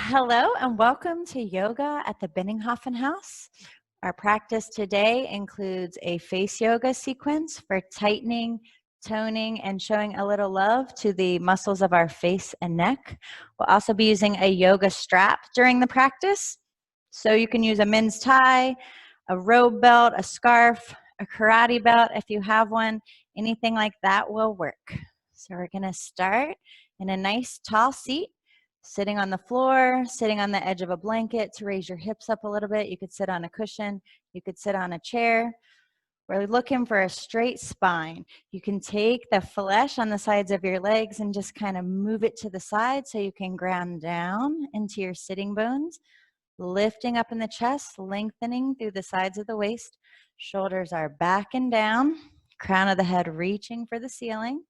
Hello and welcome to yoga at the Benninghofen house. Our practice today includes a face yoga sequence for tightening, toning, and showing a little love to the muscles of our face and neck. We'll also be using a yoga strap during the practice. So you can use a men's tie, a robe belt, a scarf, a karate belt if you have one. Anything like that will work. So we're going to start in a nice tall seat. Sitting on the floor, sitting on the edge of a blanket to raise your hips up a little bit. You could sit on a cushion. You could sit on a chair. We're looking for a straight spine. You can take the flesh on the sides of your legs and just kind of move it to the side so you can ground down into your sitting bones. Lifting up in the chest, lengthening through the sides of the waist. Shoulders are back and down. Crown of the head reaching for the ceiling.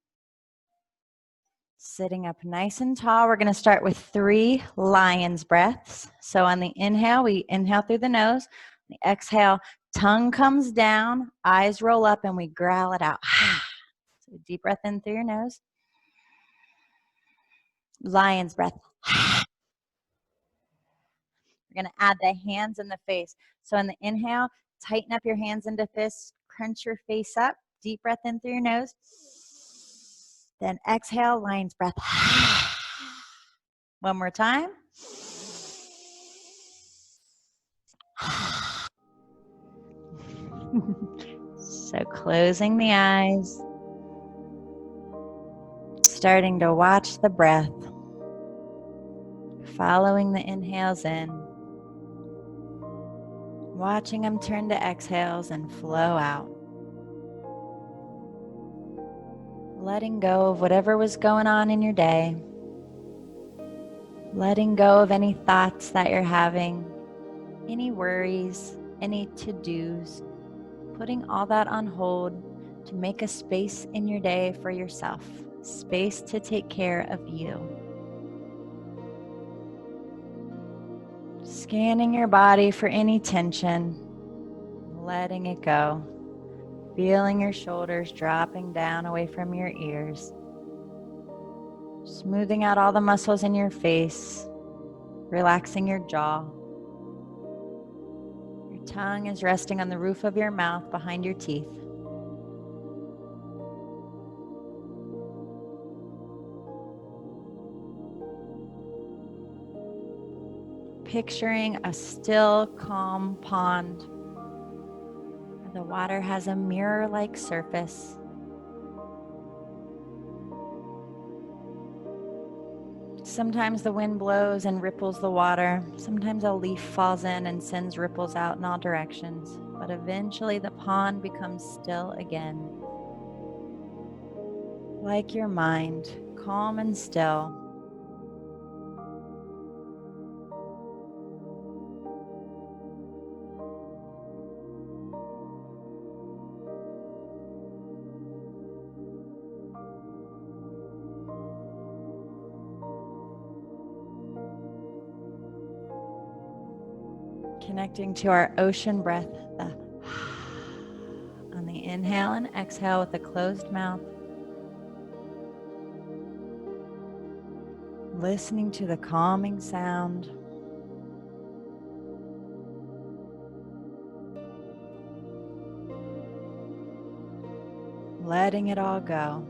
Sitting up nice and tall, we're going to start with 3 lion's breaths. So on the inhale, we inhale through the nose. The exhale, tongue comes down, eyes roll up, and we growl it out. So deep breath in through your nose. Lion's breath. We're going to add the hands and the face. So on the inhale, tighten up your hands into fists, crunch your face up. Deep breath in through your nose. Then exhale, lion's breath. One more time. So closing the eyes, starting to watch the breath, following the inhales in, watching them turn to exhales and flow out. Letting go of whatever was going on in your day, letting go of any thoughts that you're having, any worries, any to-dos, putting all that on hold to make a space in your day for yourself, space to take care of you. Scanning your body for any tension, letting it go, feeling your shoulders dropping down away from your ears, smoothing out all the muscles in your face, relaxing your jaw. Your tongue is resting on the roof of your mouth behind your teeth. Picturing a still, calm pond where the water has a mirror-like surface. Sometimes the wind blows and ripples the water. Sometimes a leaf falls in and sends ripples out in all directions. But eventually the pond becomes still again. Like your mind, calm and still. Connecting to our ocean breath, on the inhale and exhale with a closed mouth. Listening to the calming sound. Letting it all go.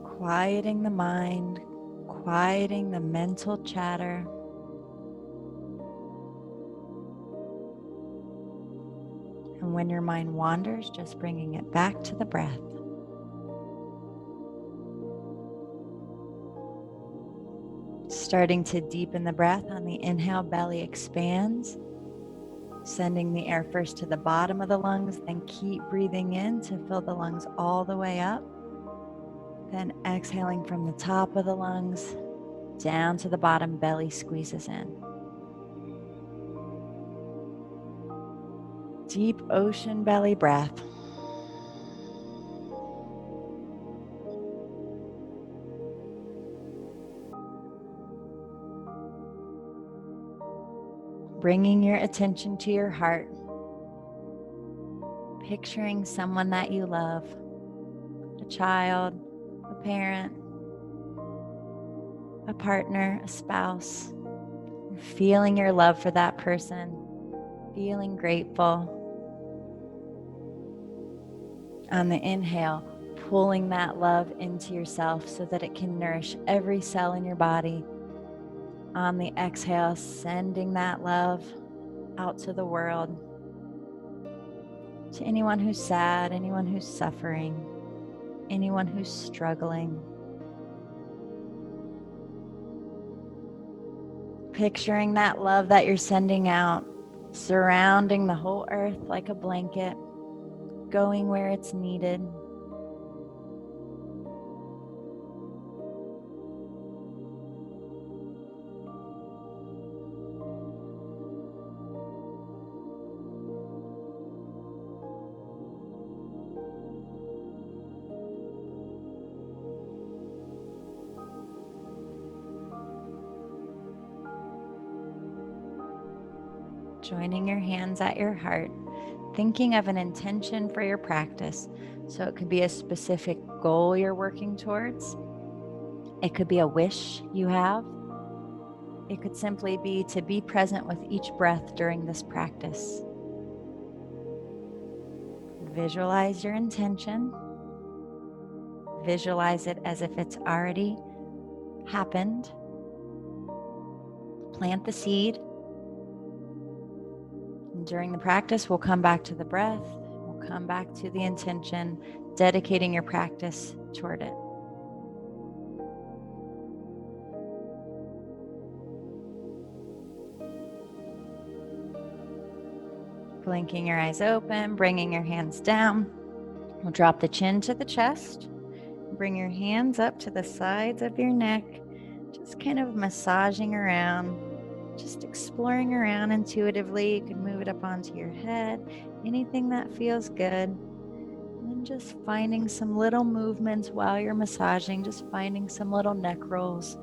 Quieting the mind, quieting the mental chatter. And when your mind wanders, just bringing it back to the breath. Starting to deepen the breath. On the inhale, belly expands. Sending the air first to the bottom of the lungs, then keep breathing in to fill the lungs all the way up. Then exhaling from the top of the lungs down to the bottom, belly squeezes in. Deep ocean belly breath. Bringing your attention to your heart. Picturing someone that you love, a child, a parent, a partner, a spouse. Feeling your love for that person, feeling grateful. On the inhale, pulling that love into yourself so that it can nourish every cell in your body. On the exhale, sending that love out to the world, to anyone who's sad, anyone who's suffering, anyone who's struggling. Picturing that love that you're sending out, surrounding the whole earth like a blanket, going where it's needed. Joining your hands at your heart, thinking of an intention for your practice. So it could be a specific goal you're working towards. It could be a wish you have. It could simply be to be present with each breath during this practice. Visualize your intention. Visualize it as if it's already happened. Plant the seed. And during the practice, we'll come back to the breath. We'll come back to the intention, dedicating your practice toward it. Blinking your eyes open, bringing your hands down. We'll drop the chin to the chest. Bring your hands up to the sides of your neck, just kind of massaging around, just exploring around intuitively. You can move it up onto your head, anything that feels good. And then just finding some little movements while you're massaging, just finding some little neck rolls.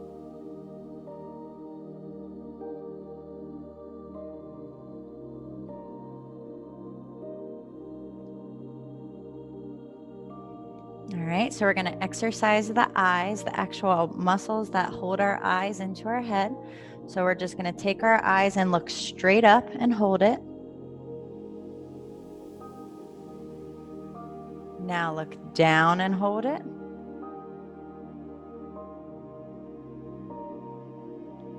All right, so we're going to exercise the eyes, the actual muscles that hold our eyes into our head. So we're just going to take our eyes and look straight up and hold it. Now look down and hold it.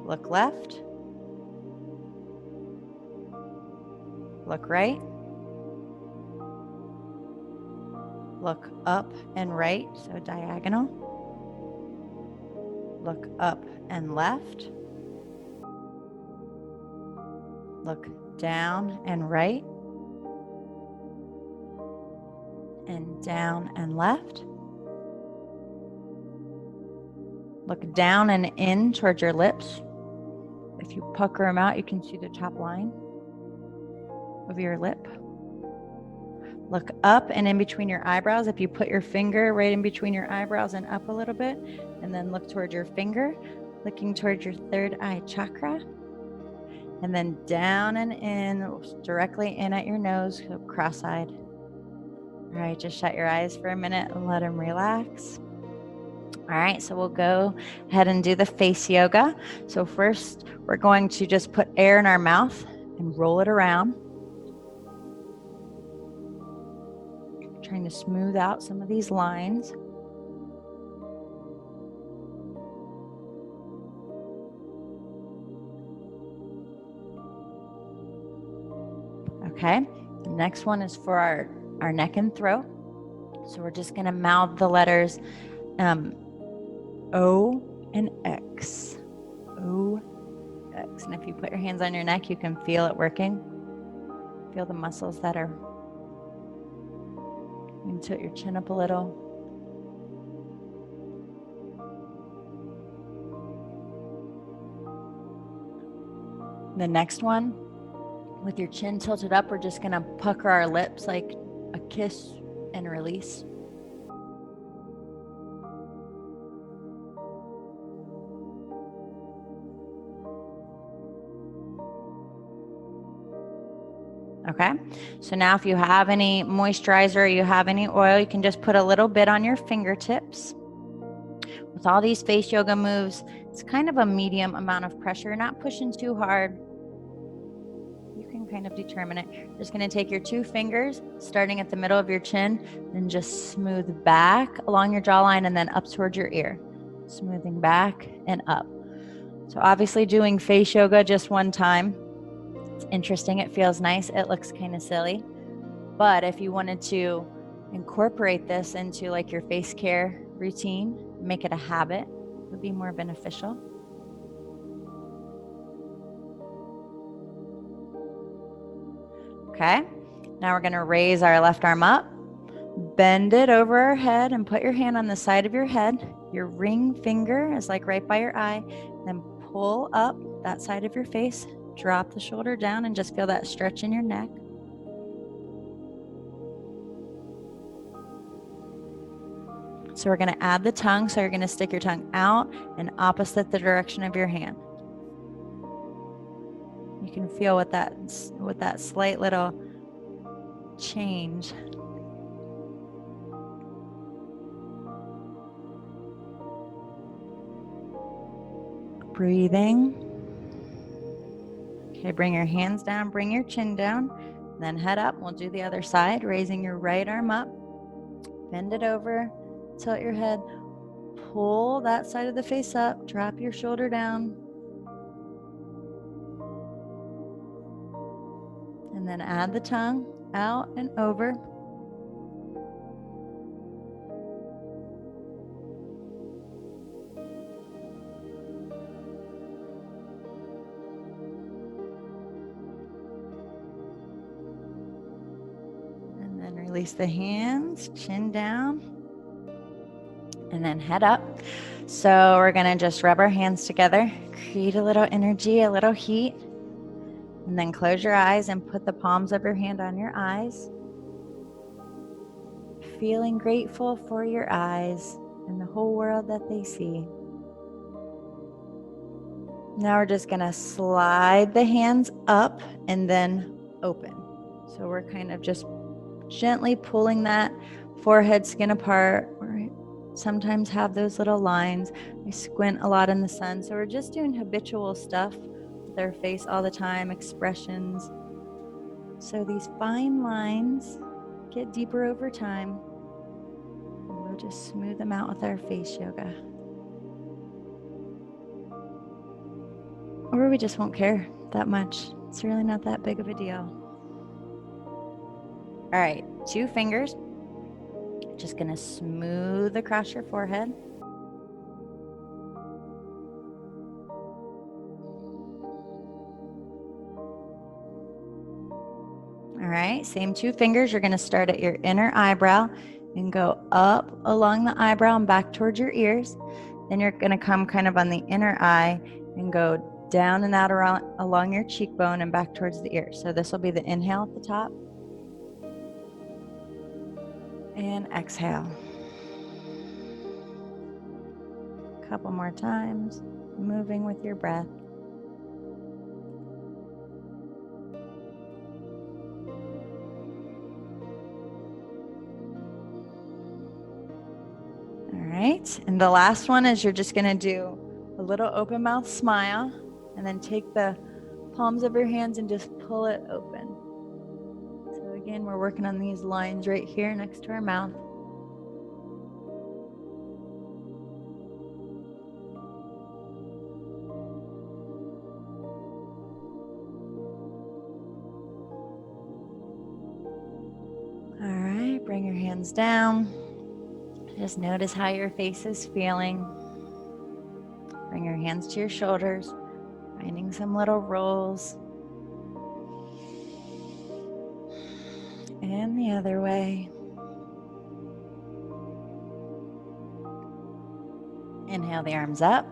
Look left. Look right. Look up and right, so diagonal. Look up and left. Look down and right. And down and left. Look down and in towards your lips. If you pucker them out, you can see the top line of your lip. Look up and in between your eyebrows. If you put your finger right in between your eyebrows and up a little bit, and then look towards your finger, looking towards your third eye chakra. And then down and in, directly in at your nose, cross-eyed. All right, just shut your eyes for a minute and let them relax. All right, so we'll go ahead and do the face yoga. So first, we're going to just put air in our mouth and roll it around. Trying to smooth out some of these lines. Okay, the next one is for our neck and throat. So we're just gonna mouth the letters O and X. O, X. And if you put your hands on your neck, you can feel it working. Feel the muscles that are, you can tilt your chin up a little. The next one, with your chin tilted up, we're just gonna pucker our lips like a kiss and release. Okay, so now if you have any moisturizer or you have any oil, you can just put a little bit on your fingertips. With all these face yoga moves, it's kind of a medium amount of pressure, not pushing too hard. You can kind of determine it. You're just going to take your 2 fingers, starting at the middle of your chin, and just smooth back along your jawline and then up towards your ear. Smoothing back and up. So obviously doing face yoga just one time, it's interesting, it feels nice, it looks kind of silly. But if you wanted to incorporate this into like your face care routine, make it a habit, it would be more beneficial. Okay, now we're gonna raise our left arm up, bend it over our head and put your hand on the side of your head. Your ring finger is like right by your eye. Then pull up that side of your face, drop the shoulder down and just feel that stretch in your neck. So we're going to add the tongue. So you're going to stick your tongue out and opposite the direction of your hand. You can feel with that slight little change. Breathing. Okay, bring your hands down, bring your chin down, then head up. We'll do the other side, raising your right arm up, bend it over, tilt your head, pull that side of the face up, drop your shoulder down, and then add the tongue out and over. And then release the hands, chin down, and then head up. So we're gonna just rub our hands together, create a little energy, a little heat, and then close your eyes and put the palms of your hand on your eyes. Feeling grateful for your eyes and the whole world that they see. Now we're just gonna slide the hands up and then open. So we're kind of just gently pulling that forehead skin apart. We sometimes have those little lines. We squint a lot in the sun. So we're just doing habitual stuff with our face all the time, expressions. So these fine lines get deeper over time. And we'll just smooth them out with our face yoga. Or we just won't care that much. It's really not that big of a deal. All right, 2 fingers. Just gonna smooth across your forehead. All right, same 2 fingers. You're gonna start at your inner eyebrow and go up along the eyebrow and back towards your ears. Then you're gonna come kind of on the inner eye and go down and out around along your cheekbone and back towards the ear. So this will be the inhale at the top. And exhale. A couple more times, moving with your breath. All right, and the last one is you're just gonna do a little open mouth smile and then take the palms of your hands and just pull it open. So again, we're working on these lines right here next to our mouth. All right, bring your hands down. Just notice how your face is feeling. Bring your hands to your shoulders, finding some little rolls. And the other way. Inhale the arms up.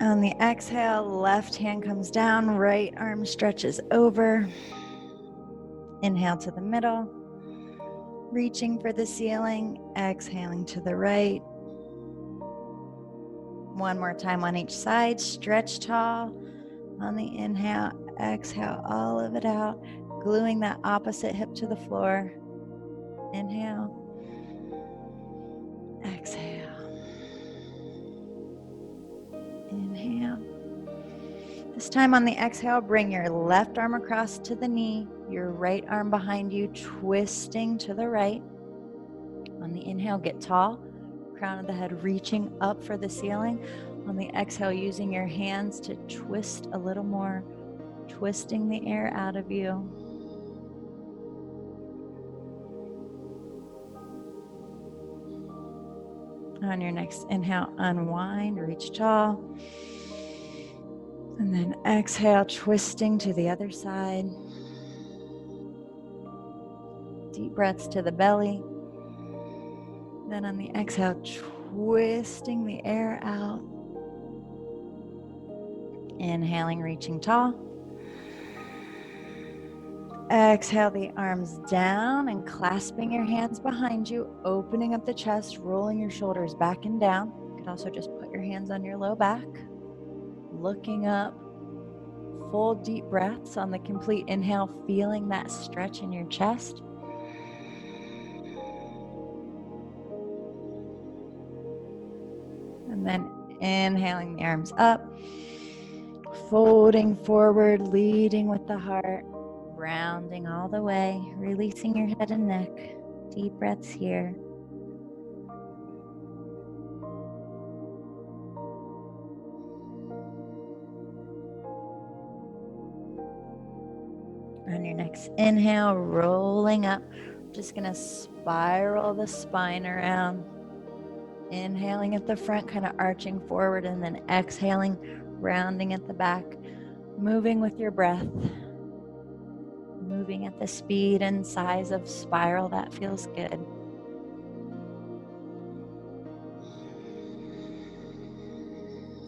On the exhale, left hand comes down, right arm stretches over. Inhale to the middle, reaching for the ceiling, exhaling to the right. One more time on each side, stretch tall on the inhale, Exhale all of it out, gluing that opposite hip to the floor. Inhale. Exhale. Inhale. This time on the exhale, bring your left arm across to the knee, your right arm behind you, twisting to the right. On the inhale, get tall, crown of the head reaching up for the ceiling. On the exhale, using your hands to twist a little more, twisting the air out of you. On your next inhale, unwind, reach tall. And then exhale, twisting to the other side. Deep breaths to the belly. Then on the exhale, twisting the air out. Inhaling, reaching tall. Exhale the arms down and clasping your hands behind you, opening up the chest, rolling your shoulders back and down. You could also just put your hands on your low back, looking up. Full deep breaths on the complete inhale, feeling that stretch in your chest. And then inhaling the arms up, folding forward, leading with the heart. Rounding all the way, releasing your head and neck. Deep breaths here. On your next inhale, rolling up. Just gonna spiral the spine around. Inhaling at the front, kind of arching forward, and then exhaling, rounding at the back. Moving with your breath. Moving at the speed and size of spiral that feels good.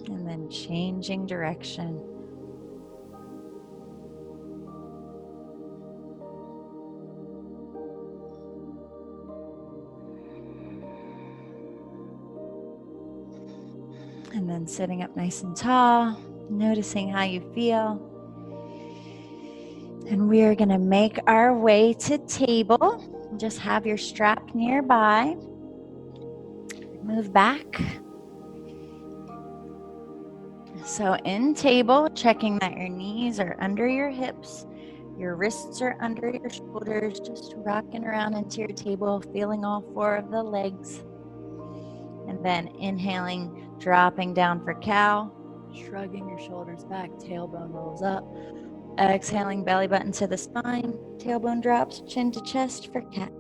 And then changing direction. And then sitting up nice and tall, noticing how you feel. And we are going to make our way to table. Just have your strap nearby. Move back. So in table, checking that your knees are under your hips, your wrists are under your shoulders, just rocking around into your table, feeling all four of the legs. And then inhaling, dropping down for cow, shrugging your shoulders back, tailbone rolls up. Exhaling, belly button to the spine, tailbone drops, chin to chest for cat.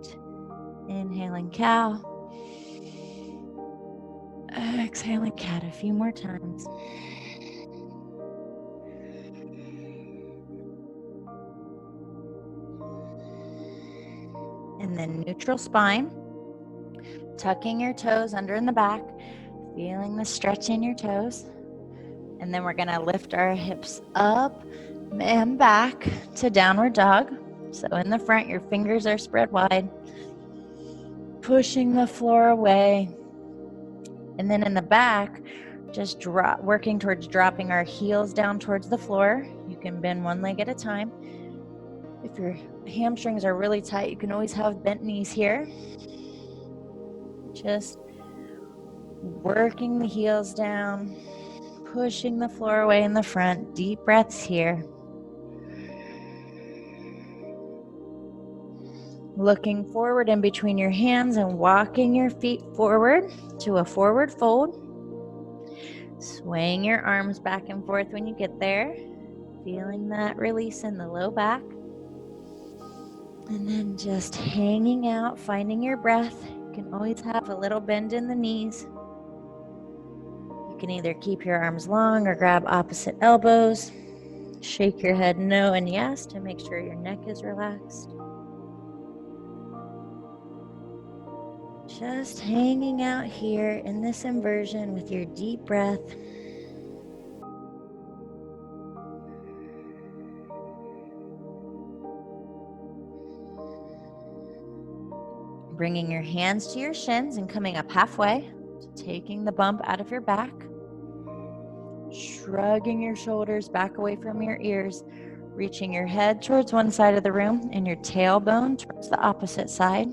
Inhaling, cow. Exhaling, cat a few more times. And then neutral spine, tucking your toes under in the back, feeling the stretch in your toes. And then we're gonna lift our hips up and back to downward dog. So in the front, your fingers are spread wide, pushing the floor away. And then in the back, just working towards dropping our heels down towards the floor. You can bend one leg at a time. If your hamstrings are really tight, you can always have bent knees here. Just working the heels down, pushing the floor away in the front. Deep breaths here. Looking forward in between your hands and walking your feet forward to a forward fold. Swaying your arms back and forth when you get there. Feeling that release in the low back. And then just hanging out, finding your breath. You can always have a little bend in the knees. You can either keep your arms long or grab opposite elbows. Shake your head no and yes to make sure your neck is relaxed. Just hanging out here in this inversion with your deep breath. Bringing your hands to your shins and coming up halfway, taking the bump out of your back. Shrugging your shoulders back away from your ears, Reaching your head towards one side of the room and your tailbone towards the opposite side.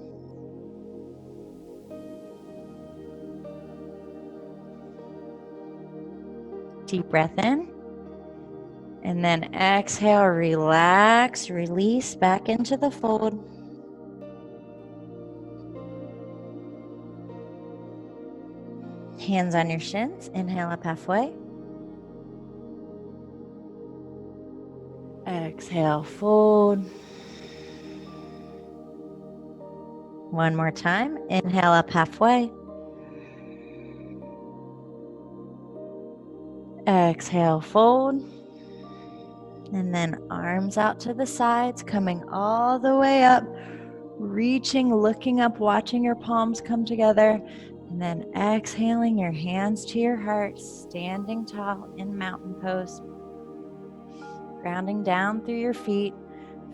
Deep breath in. And then exhale, relax, release back into the fold. Hands on your shins. Inhale up halfway. Exhale, fold. One more time. Inhale up halfway. Exhale, fold. And then arms out to the sides, coming all the way up, reaching, looking up, watching your palms come together. And then exhaling your hands to your heart, standing tall in mountain pose. Grounding down through your feet,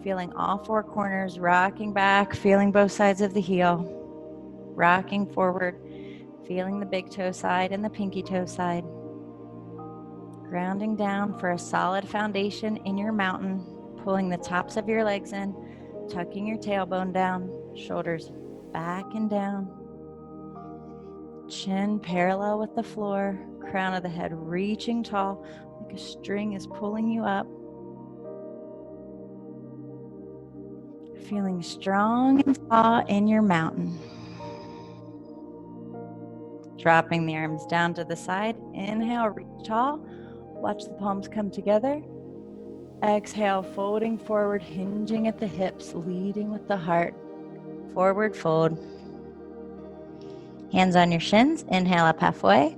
feeling all four corners, rocking back, feeling both sides of the heel, rocking forward, feeling the big toe side and the pinky toe side. Grounding down for a solid foundation in your mountain, pulling the tops of your legs in, tucking your tailbone down, shoulders back and down. Chin parallel with the floor, crown of the head reaching tall, like a string is pulling you up. Feeling strong and tall in your mountain. Dropping the arms down to the side. Inhale, reach tall. Watch the palms come together. Exhale, folding forward, hinging at the hips, leading with the heart. Forward fold. Hands on your shins. Inhale up halfway.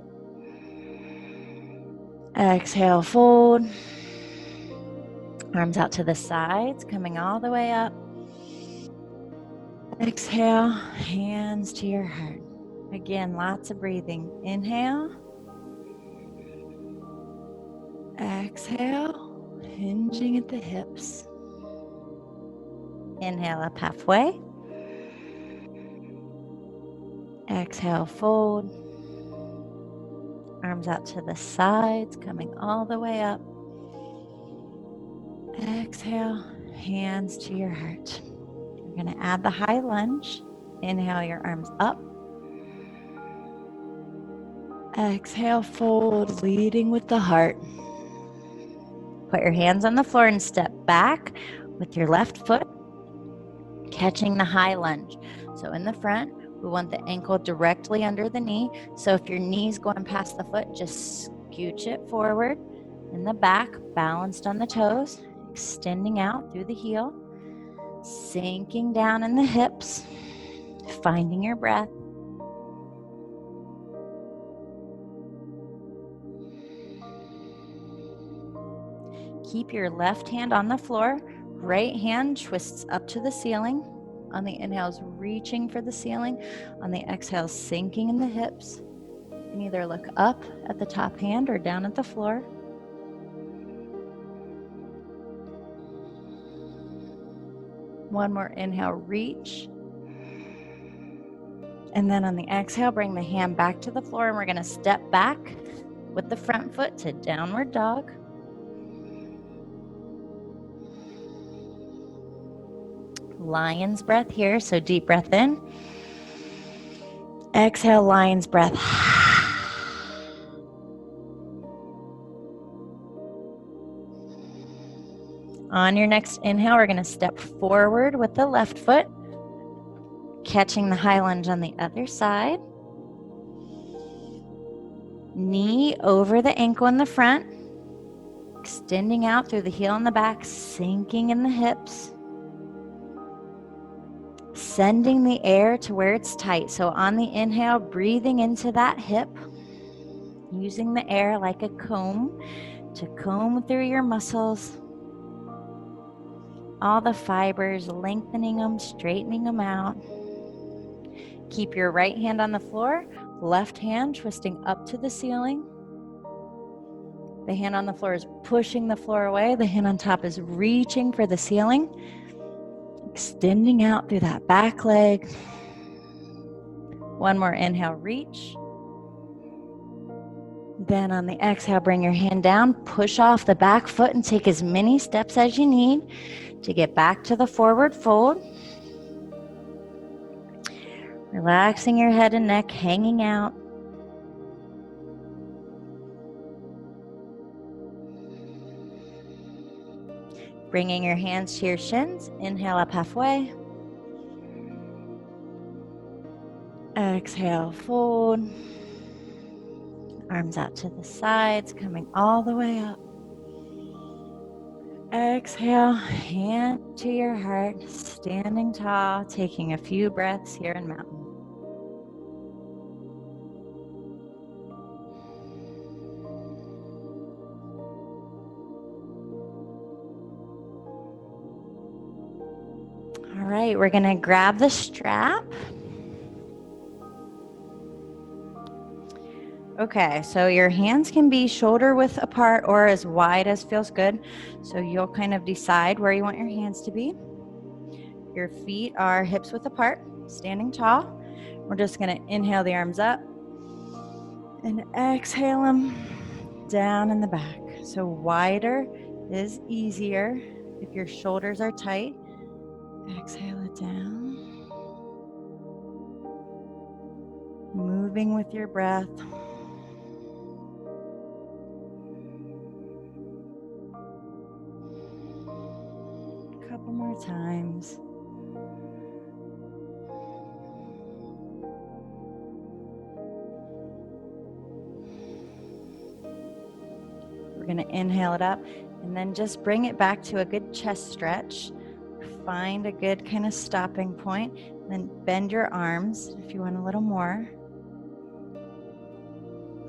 Exhale, fold. Arms out to the sides, coming all the way up. Exhale, hands to your heart. Again, lots of breathing. Inhale. Exhale, hinging at the hips. Inhale up halfway. Exhale, fold. Arms out to the sides, coming all the way up. Exhale, hands to your heart. You're going to add the high lunge. Inhale your arms up. Exhale, fold, leading with the heart. Put your hands on the floor and step back with your left foot, catching the high lunge. So in the front, we want the ankle directly under the knee. So if your knee's going past the foot, just scooch it forward. In the back, balanced on the toes, extending out through the heel, sinking down in the hips, finding your breath. Keep your left hand on the floor. Right hand twists up to the ceiling. On the inhales, reaching for the ceiling. On the exhales, sinking in the hips. You can either look up at the top hand or down at the floor. One more inhale, reach. And then on the exhale, bring the hand back to the floor, and we're going to step back with the front foot to downward dog. Lion's breath here, so deep breath in. Exhale, lion's breath. On your next inhale, we're going to step forward with the left foot, catching the high lunge on the other side. Knee over the ankle in the front, extending out through the heel in the back, sinking in the hips. Sending the air to where it's tight. So on the inhale, breathing into that hip, using the air like a comb to comb through your muscles. All the fibers, lengthening them, straightening them out. Keep your right hand on the floor, left hand twisting up to the ceiling. The hand on the floor is pushing the floor away. The hand on top is reaching for the ceiling. Extending out through that back leg. One more inhale, reach. Then on the exhale, bring your hand down, push off the back foot and take as many steps as you need to get back to the forward fold. Relaxing your head and neck, hanging out. Bringing your hands to your shins. Inhale up halfway. Exhale, fold. Arms out to the sides, coming all the way up. Exhale, hand to your heart, standing tall, taking a few breaths here in mountain. All right, we're gonna grab the strap. Okay, so your hands can be shoulder width apart or as wide as feels good. So you'll kind of decide where you want your hands to be. Your feet are hips width apart, standing tall. We're just gonna inhale the arms up and exhale them down in the back. So wider is easier if your shoulders are tight. Exhale it down. Moving with your breath. A couple more times. We're going to inhale it up and then just bring it back to a good chest stretch. Find a good kind of stopping point. Then bend your arms if you want a little more.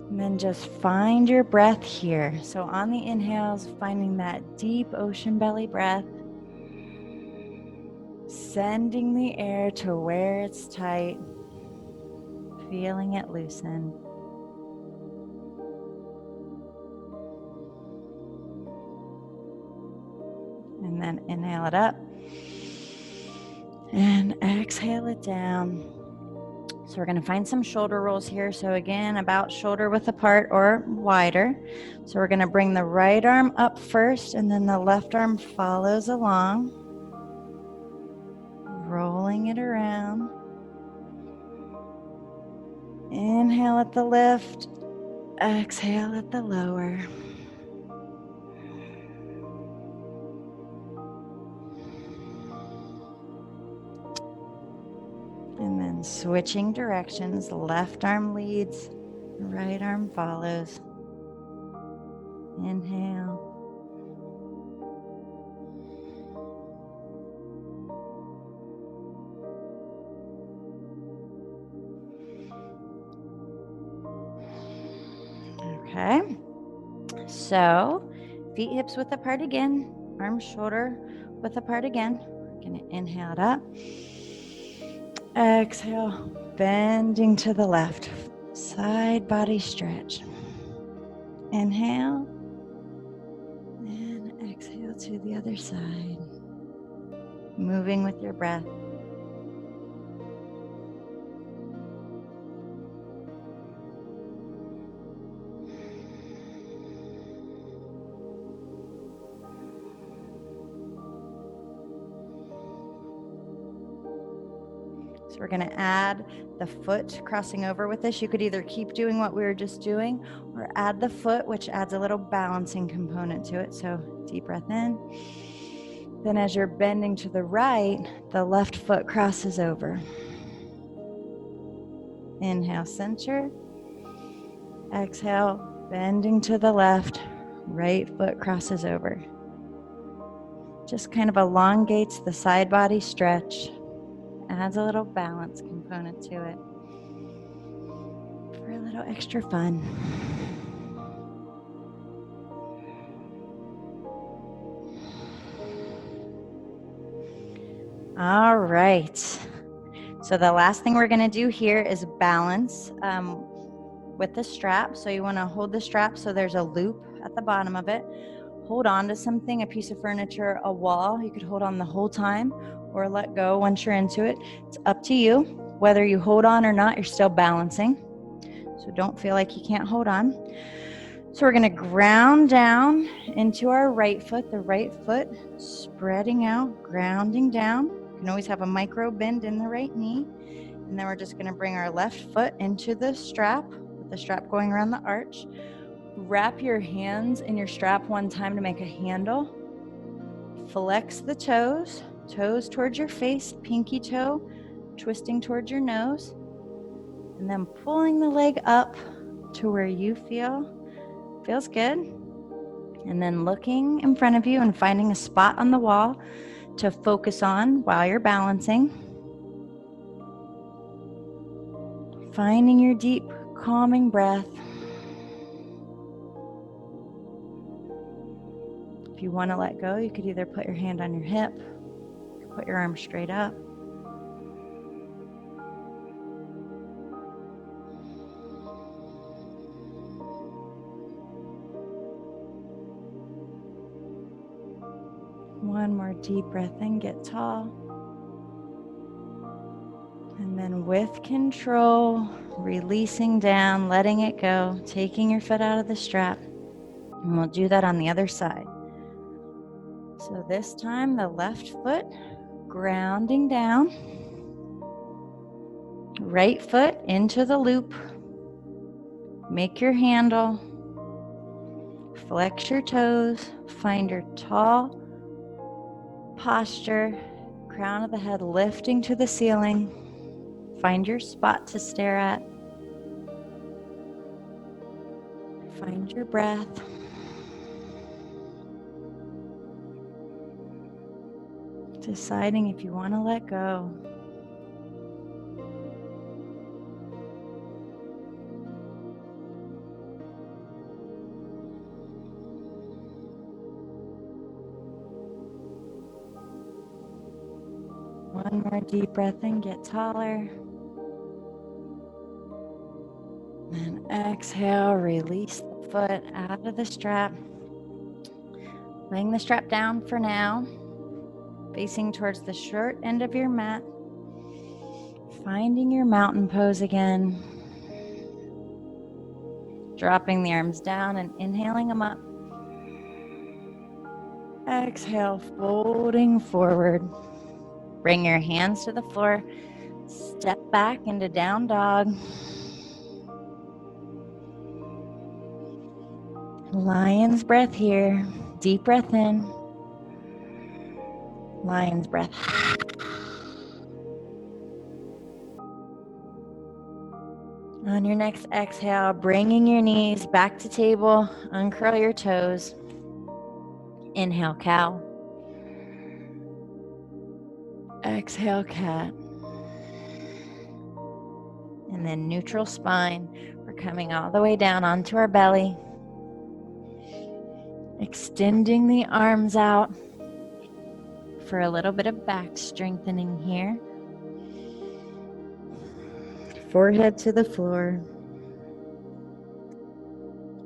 And then just find your breath here. So on the inhales, finding that deep ocean belly breath. Sending the air to where it's tight. Feeling it loosen. And then inhale it up. And exhale it down. So we're going to find some shoulder rolls here. So again, about shoulder width apart or wider. So we're going to bring the right arm up first and then the left arm follows along. Rolling it around. Inhale at the lift. Exhale at the lower. And then switching directions, left arm leads, right arm follows. Inhale. Okay. So, feet hips width apart again, arms shoulder width apart again. We're going to inhale it up. Exhale, bending to the left, side body stretch. Inhale, and exhale to the other side. Moving with your breath. So we're going to add the foot crossing over with this. You could either keep doing what we were just doing or add the foot, which adds a little balancing component to it. So deep breath in. Then as you're bending to the right, the left foot crosses over. Inhale, center. Exhale, bending to the left, right foot crosses over. Just kind of elongates the side body stretch. Adds a little balance component to it for a little extra fun. All right. So the last thing we're going to do here is balance with the strap. So you want to hold the strap so there's a loop at the bottom of it. Hold on to something, a piece of furniture, a wall. You could hold on the whole time or let go once you're into it. It's up to you. Whether you hold on or not, you're still balancing. So don't feel like you can't hold on. So we're going to ground down into our right foot, the right foot spreading out, grounding down. You can always have a micro bend in the right knee. And then we're just going to bring our left foot into the strap, with the strap going around the arch. Wrap your hands in your strap one time to make a handle. Flex the toes, toes towards your face, pinky toe twisting towards your nose. And then pulling the leg up to where you feels good. And then looking in front of you and finding a spot on the wall to focus on while you're balancing. Finding your deep, calming breath. If you want to let go, you could either put your hand on your hip, put your arm straight up. One more deep breath in, get tall. And then with control, releasing down, letting it go, taking your foot out of the strap. And we'll do that on the other side. So this time, the left foot grounding down. Right foot into the loop. Make your handle. Flex your toes. Find your tall posture. Crown of the head lifting to the ceiling. Find your spot to stare at. Find your breath. Deciding if you want to let go. One more deep breath in, get taller. And exhale, release the foot out of the strap. Laying the strap down for now. Facing towards the short end of your mat. Finding your mountain pose again. Dropping the arms down and inhaling them up. Exhale, folding forward. Bring your hands to the floor. Step back into down dog. Lion's breath here. Deep breath in. Lion's breath. On your next exhale, bringing your knees back to table. Uncurl your toes. Inhale, cow. Exhale, cat. And then neutral spine. We're coming all the way down onto our belly. Extending the arms out for a little bit of back strengthening here. Forehead to the floor.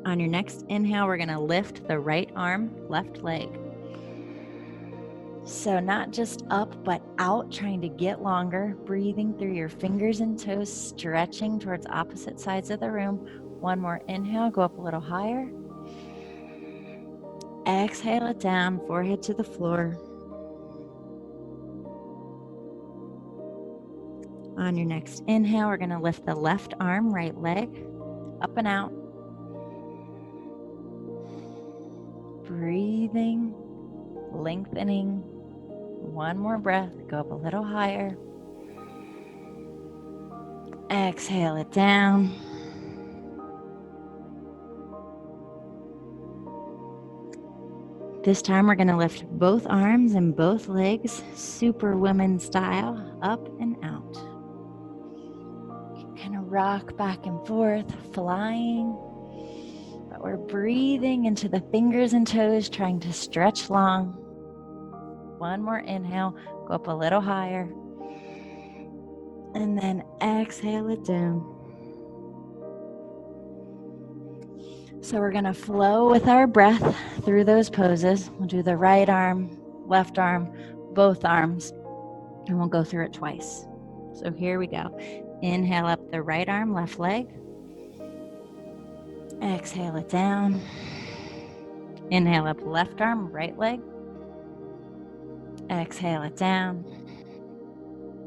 On your next inhale, we're going to lift the right arm, left leg. So not just up, but out, trying to get longer. Breathing through your fingers and toes, stretching towards opposite sides of the room. One more inhale, go up a little higher. Exhale it down, forehead to the floor. On your next inhale, we're going to lift the left arm, right leg, up and out. Breathing, lengthening. One more breath, go up a little higher. Exhale it down. This time we're going to lift both arms and both legs, Superwoman style, up and out. Kind of rock back and forth, flying. But we're breathing into the fingers and toes, trying to stretch long. One more inhale, go up a little higher. And then exhale it down. So we're going to flow with our breath through those poses. We'll do the right arm, left arm, both arms, and we'll go through it twice. So here we go. Inhale up the right arm, left leg. Exhale it down. Inhale up left arm, right leg. Exhale it down.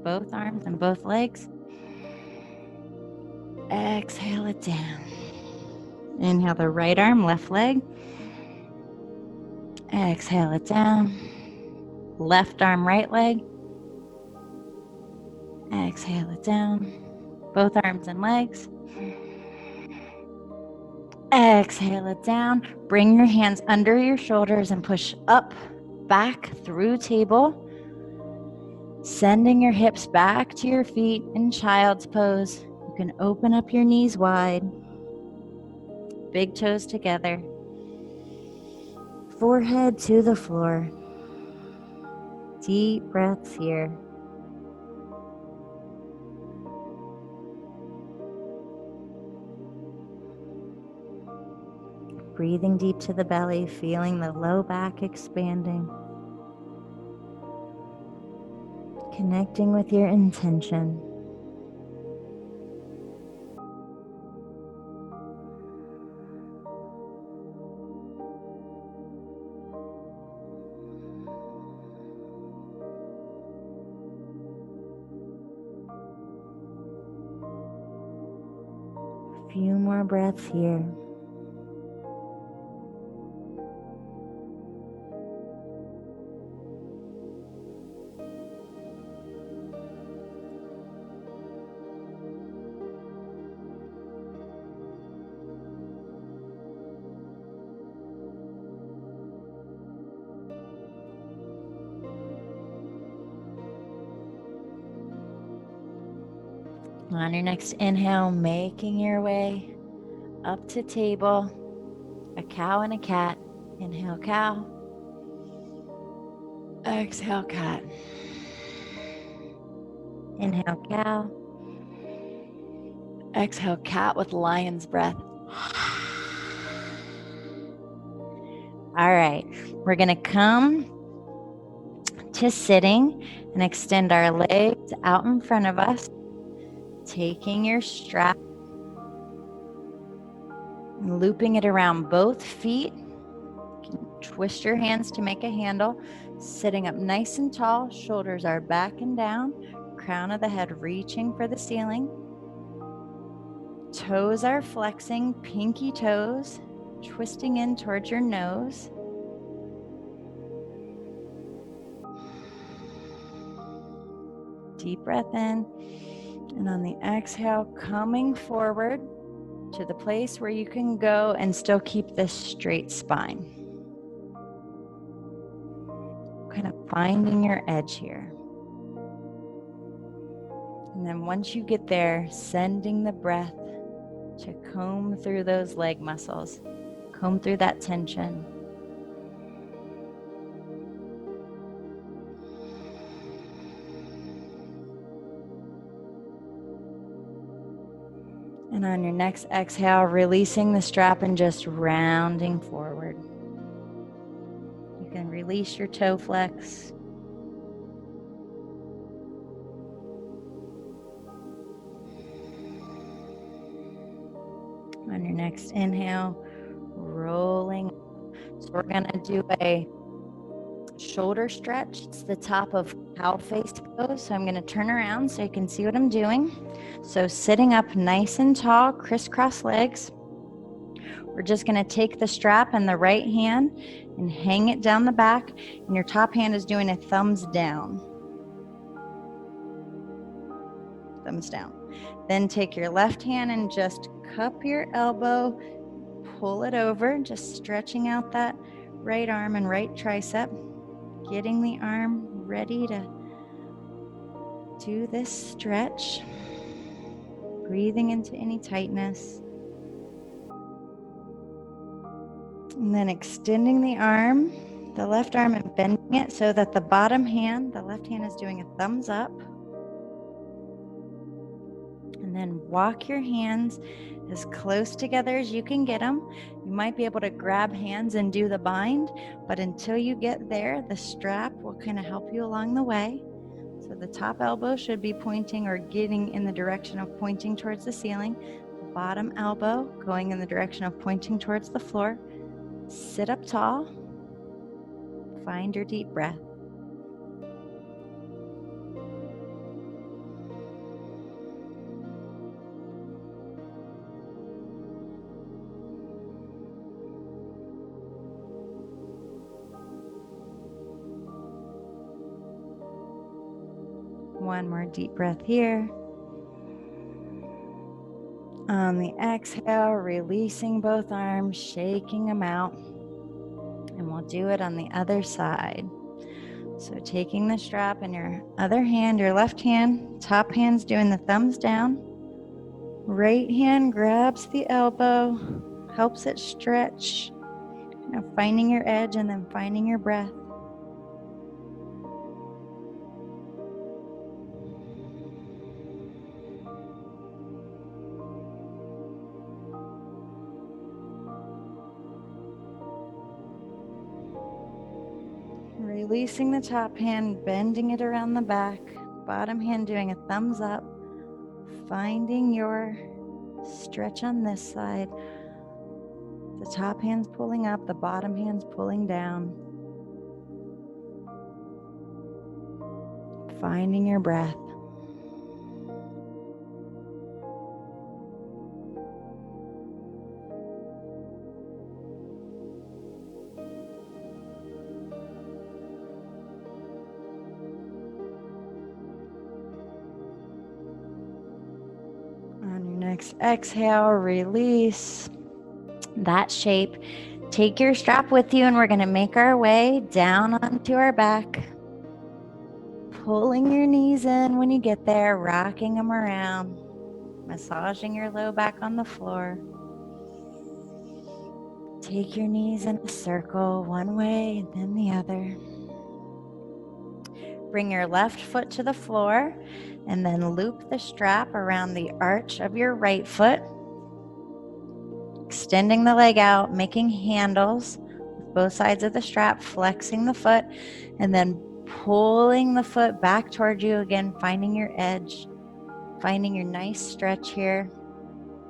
Both arms and both legs. Exhale it down. Inhale the right arm, left leg. Exhale it down. Left arm, right leg. Exhale it down. Both arms and legs. Exhale it down. Bring your hands under your shoulders and push up, back through table. Sending your hips back to your feet in child's pose. You can open up your knees wide. Big toes together. Forehead to the floor. Deep breaths here. Breathing deep to the belly, feeling the low back expanding. Connecting with your intention. A few more breaths here. On your next inhale, making your way up to table, a cow and a cat. Inhale, cow. Exhale, cat. Inhale, cow. Exhale, cat with lion's breath. All right, we're gonna come to sitting and extend our legs out in front of us, taking your strap and looping it around both feet. You can twist your hands to make a handle, sitting up nice and tall, shoulders are back and down, crown of the head reaching for the ceiling. Toes are flexing, pinky toes, twisting in towards your nose. Deep breath in, and on the exhale, coming forward to the place where you can go and still keep this straight spine. Kind of finding your edge here. And then once you get there, sending the breath to comb through those leg muscles, comb through that tension. And on your next exhale, releasing the strap and just rounding forward. You can release your toe flex. On your next inhale, rolling. So we're gonna do a shoulder stretch. It's the top of cow face pose. So I'm gonna turn around so you can see what I'm doing. So sitting up nice and tall, crisscross legs. We're just gonna take the strap in the right hand and hang it down the back, and your top hand is doing a thumbs down. Thumbs down. Then take your left hand and just cup your elbow, pull it over, just stretching out that right arm and right tricep, getting the arm ready to do this stretch, breathing into any tightness. And then extending the arm, the left arm, and bending it so that the bottom hand, the left hand, is doing a thumbs up. And then walk your hands as close together as you can get them. You might be able to grab hands and do the bind, but until you get there, the strap will kind of help you along the way. So the top elbow should be pointing or getting in the direction of pointing towards the ceiling. The bottom elbow going in the direction of pointing towards the floor. Sit up tall. Find your deep breath. One more deep breath here. On the exhale, releasing both arms, shaking them out. And we'll do it on the other side. So taking the strap in your other hand, your left hand, top hand's doing the thumbs down. Right hand grabs the elbow, helps it stretch, finding your edge and then finding your breath. Releasing the top hand, bending it around the back, bottom hand doing a thumbs up, finding your stretch on this side. The top hand's pulling up, the bottom hand's pulling down. Finding your breath. On your next exhale, release that shape. Take your strap with you and we're going to make our way down onto our back. Pulling your knees in when you get there, rocking them around, massaging your low back on the floor. Take your knees in a circle, one way and then the other. Bring your left foot to the floor and then loop the strap around the arch of your right foot. Extending the leg out, making handles with both sides of the strap, flexing the foot, and then pulling the foot back towards you again, finding your edge, finding your nice stretch here.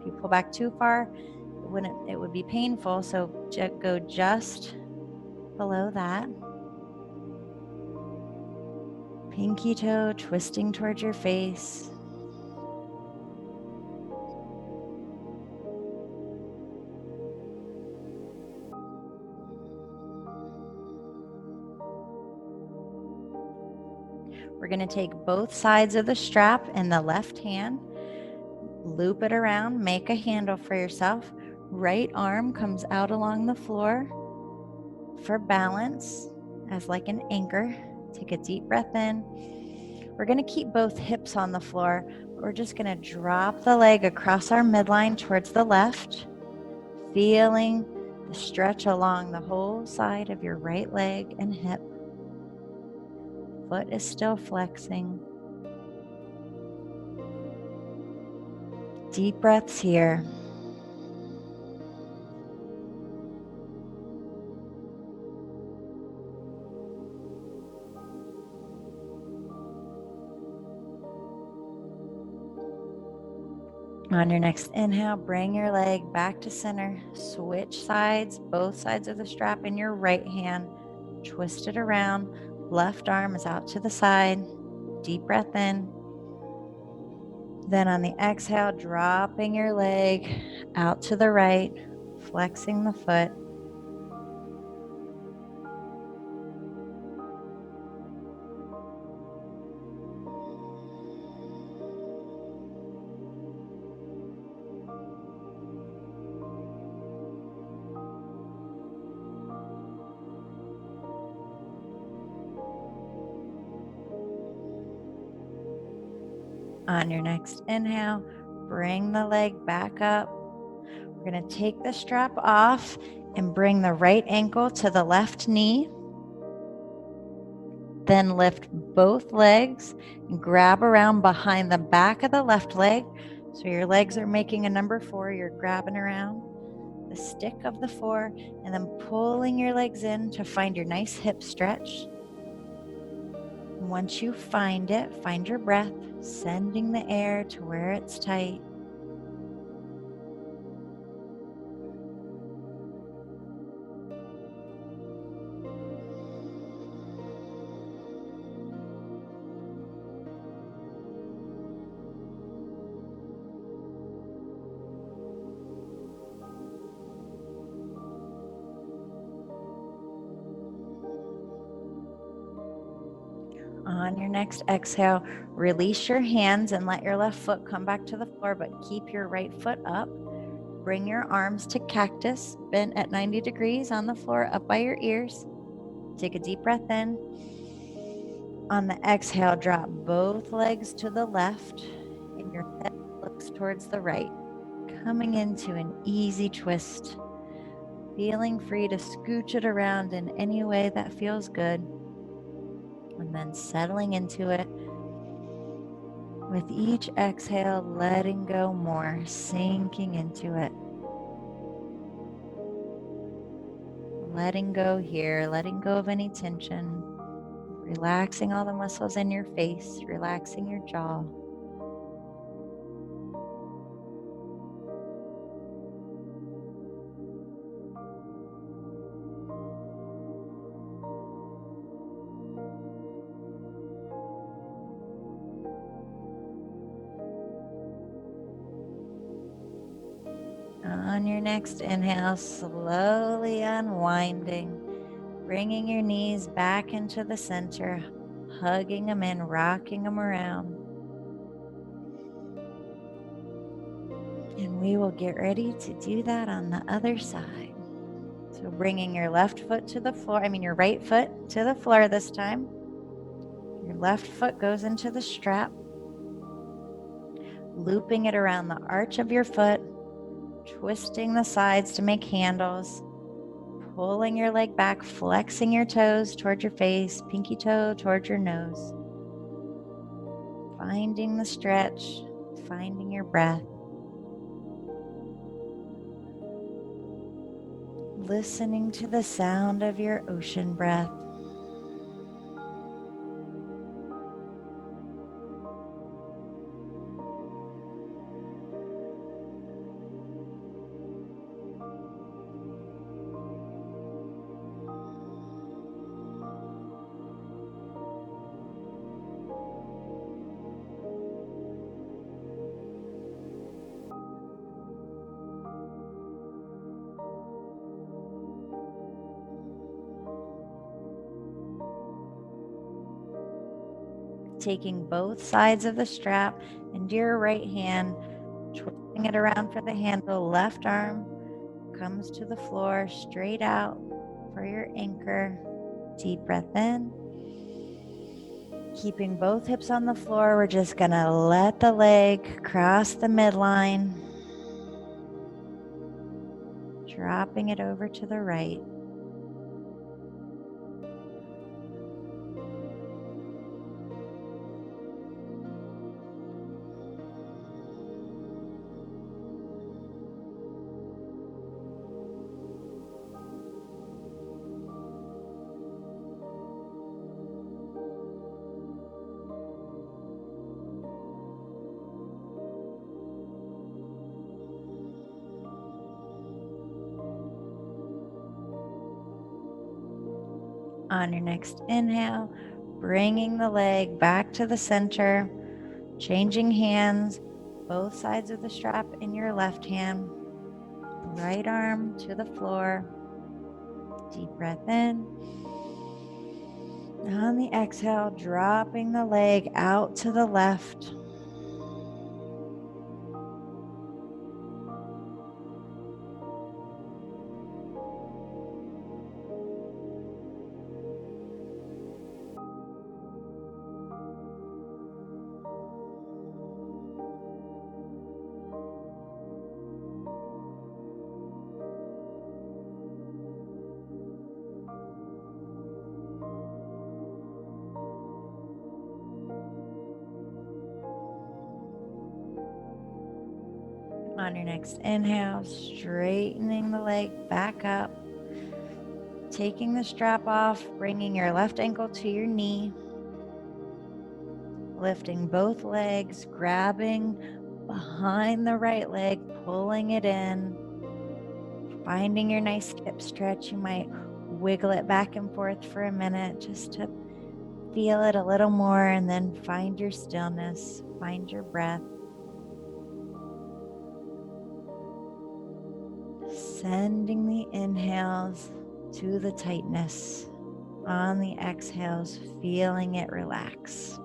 If you pull back too far, it would be painful, so go just below that. Pinky toe twisting towards your face. We're going to take both sides of the strap in the left hand, loop it around, make a handle for yourself. Right arm comes out along the floor for balance as like an anchor. Take a deep breath in. We're going to keep both hips on the floor. We're just going to drop the leg across our midline towards the left, feeling the stretch along the whole side of your right leg and hip. Foot is still flexing. Deep breaths here. On your next inhale, bring your leg back to center. Switch sides, both sides of the strap in your right hand. Twist it around. Left arm is out to the side. Deep breath in. Then on the exhale, dropping your leg out to the right, flexing the foot. On your next inhale, bring the leg back up. We're going to take the strap off and bring the right ankle to the left knee. Then lift both legs and grab around behind the back of the left leg. So your legs are making a number 4. You're grabbing around the stick of the 4 and then pulling your legs in to find your nice hip stretch. Once you find it, find your breath, sending the air to where it's tight. On your next exhale, release your hands and let your left foot come back to the floor, but keep your right foot up. Bring your arms to cactus, bent at 90 degrees on the floor, up by your ears. Take a deep breath in. On the exhale, drop both legs to the left and your head looks towards the right, coming into an easy twist, feeling free to scooch it around in any way that feels good, and then settling into it. With each exhale, letting go more, sinking into it. Letting go here, letting go of any tension, relaxing all the muscles in your face, relaxing your jaw. On your next inhale, slowly unwinding, bringing your knees back into the center, hugging them in, rocking them around. And we will get ready to do that on the other side. So bringing your left foot to the floor, your right foot to the floor this time. Your left foot goes into the strap, looping it around the arch of your foot, twisting the sides to make handles, pulling your leg back, flexing your toes toward your face, pinky toe toward your nose. Finding the stretch, finding your breath. Listening to the sound of your ocean breath. Taking both sides of the strap into your right hand, twisting it around for the handle. Left arm comes to the floor, straight out for your anchor. Deep breath in. Keeping both hips on the floor, we're just gonna let the leg cross the midline, dropping it over to the right. On your next inhale, bringing the leg back to the center, changing hands, both sides of the strap in your left hand, right arm to the floor. Deep breath in. On the exhale, dropping the leg out to the left. On your next inhale, straightening the leg back up, taking the strap off, bringing your left ankle to your knee, lifting both legs, grabbing behind the right leg, pulling it in, finding your nice hip stretch. You might wiggle it back and forth for a minute just to feel it a little more, and then find your stillness, find your breath. Sending the inhales to the tightness On the exhales, feeling it relax.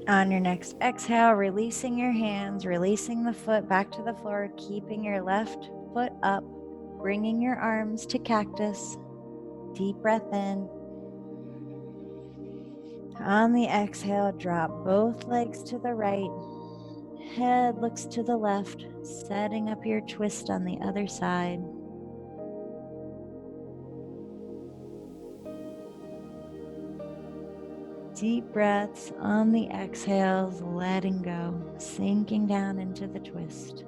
On your next exhale, releasing your hands, releasing the foot back to the floor, keeping your left foot up, bringing your arms to cactus. Deep breath in. On the exhale, drop both legs to the right. Head looks to the left, setting up your twist on the other side. Deep breaths on the exhales, letting go, sinking down into the twist.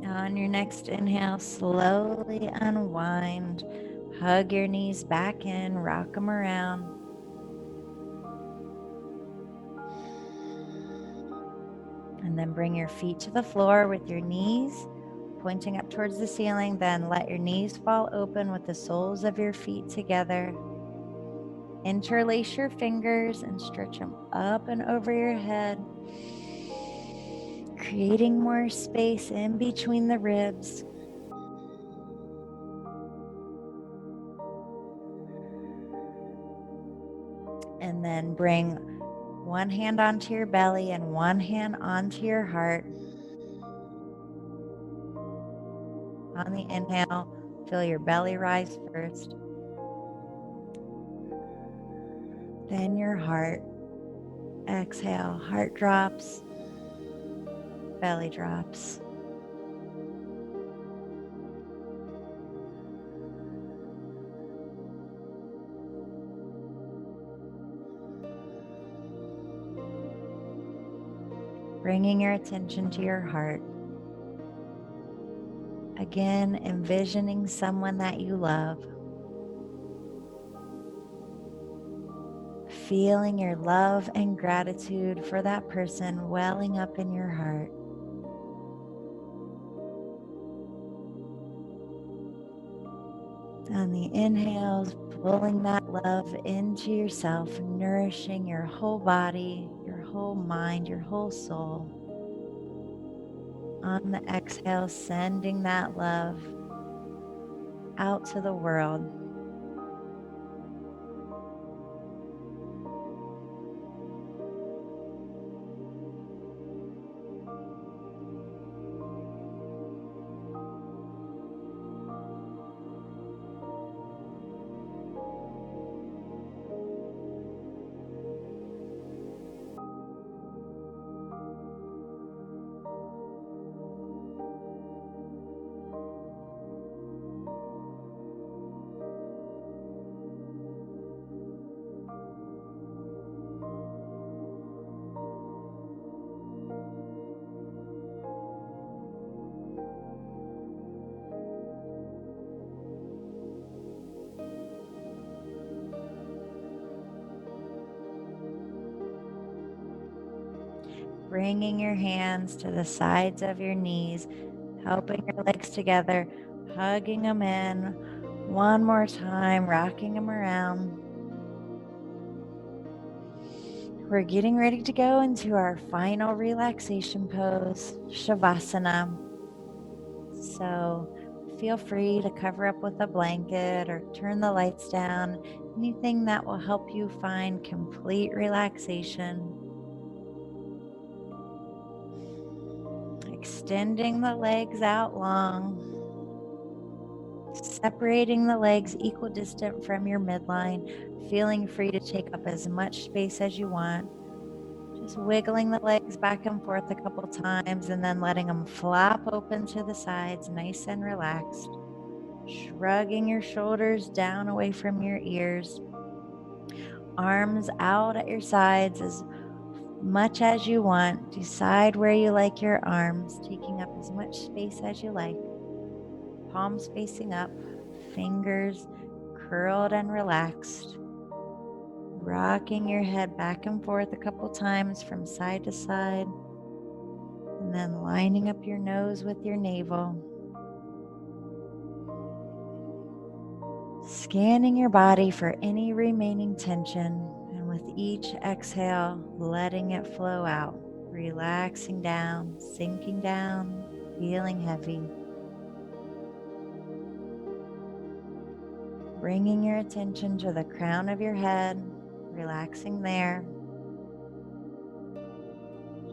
On your next inhale, slowly unwind. Hug your knees back in, rock them around. And then bring your feet to the floor with your knees pointing up towards the ceiling. Then let your knees fall open with the soles of your feet together. Interlace your fingers and stretch them up and over your head, creating more space in between the ribs. And then bring one hand onto your belly and one hand onto your heart. On the inhale, feel your belly rise first, then your heart. Exhale, heart drops, belly drops. Bringing your attention to your heart. Again, envisioning someone that you love. Feeling your love and gratitude for that person welling up in your heart. On the inhales, pulling that love into yourself, nourishing your whole body, your whole mind, your whole soul. On the exhale, sending that love out to the world. Bringing your hands to the sides of your knees, helping your legs together, hugging them in. One more time, rocking them around. We're getting ready to go into our final relaxation pose, Shavasana. So feel free to cover up with a blanket or turn the lights down, anything that will help you find complete relaxation. Extending the legs out long. Separating the legs equidistant from your midline, feeling free to take up as much space as you want. Just wiggling the legs back and forth a couple times and then letting them flap open to the sides, nice and relaxed. Shrugging your shoulders down away from your ears. Arms out at your sides as much as you want. Decide where you like your arms, taking up as much space as you like. Palms facing up, fingers curled and relaxed. Rocking your head back and forth a couple times from side to side, and then lining up your nose with your navel. Scanning your body for any remaining tension, and with each exhale, letting it flow out, relaxing down, sinking down, feeling heavy. Bringing your attention to the crown of your head, relaxing there.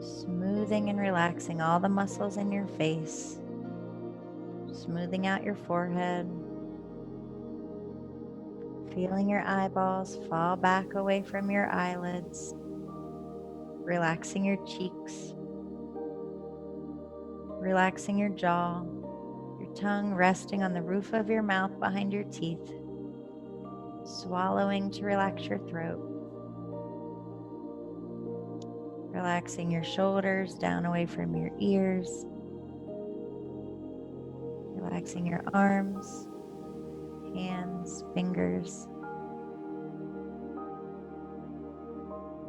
Smoothing and relaxing all the muscles in your face. Smoothing out your forehead. Feeling your eyeballs fall back away from your eyelids. Relaxing your cheeks. Relaxing your jaw. Your tongue resting on the roof of your mouth behind your teeth. Swallowing to relax your throat. Relaxing your shoulders down away from your ears. Relaxing your arms, hands, fingers.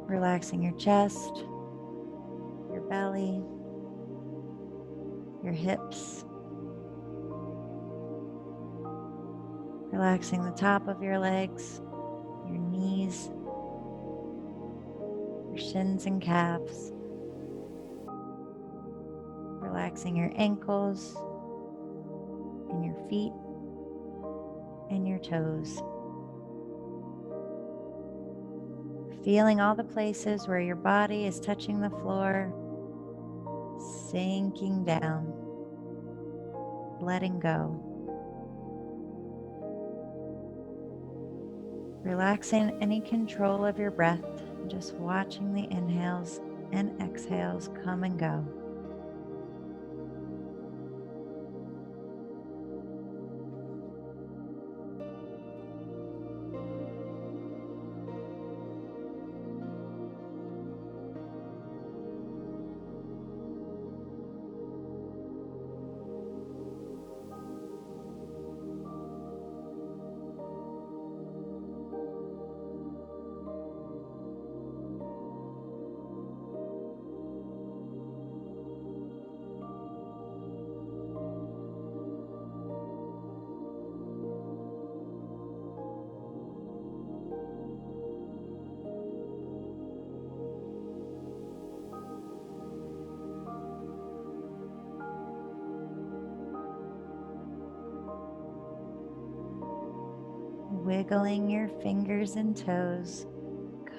Relaxing your chest, your belly, your hips. Relaxing the top of your legs, your knees, your shins and calves. Relaxing your ankles and your feet and your toes. Feeling all the places where your body is touching the floor, sinking down, letting go. Relaxing any control of your breath, just watching the inhales and exhales come and go. Wiggling your fingers and toes,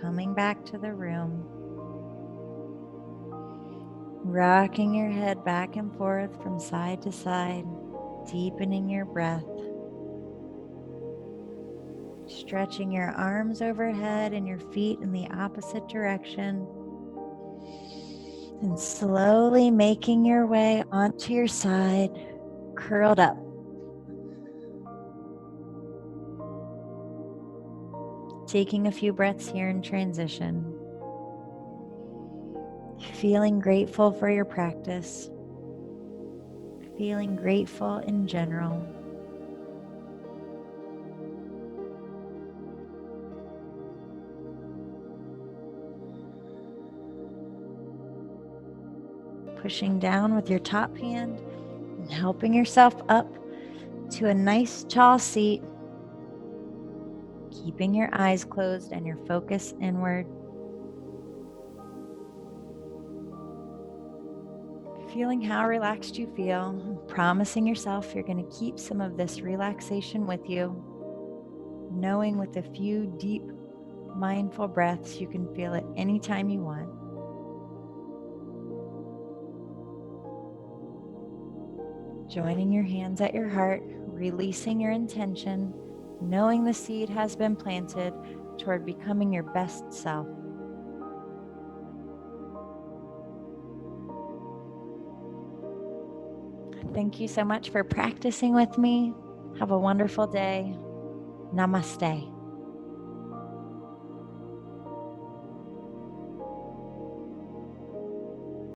coming back to the room. Rocking your head back and forth from side to side, deepening your breath. Stretching your arms overhead and your feet in the opposite direction. And slowly making your way onto your side, curled up. Taking a few breaths here in transition. Feeling grateful for your practice. Feeling grateful in general. Pushing down with your top hand and helping yourself up to a nice tall seat. Keeping your eyes closed and your focus inward. Feeling how relaxed you feel, promising yourself you're going to keep some of this relaxation with you, knowing with a few deep, mindful breaths you can feel it anytime you want. Joining your hands at your heart, releasing your intention, knowing the seed has been planted toward becoming your best self. Thank you so much for practicing with me. Have a wonderful day. Namaste.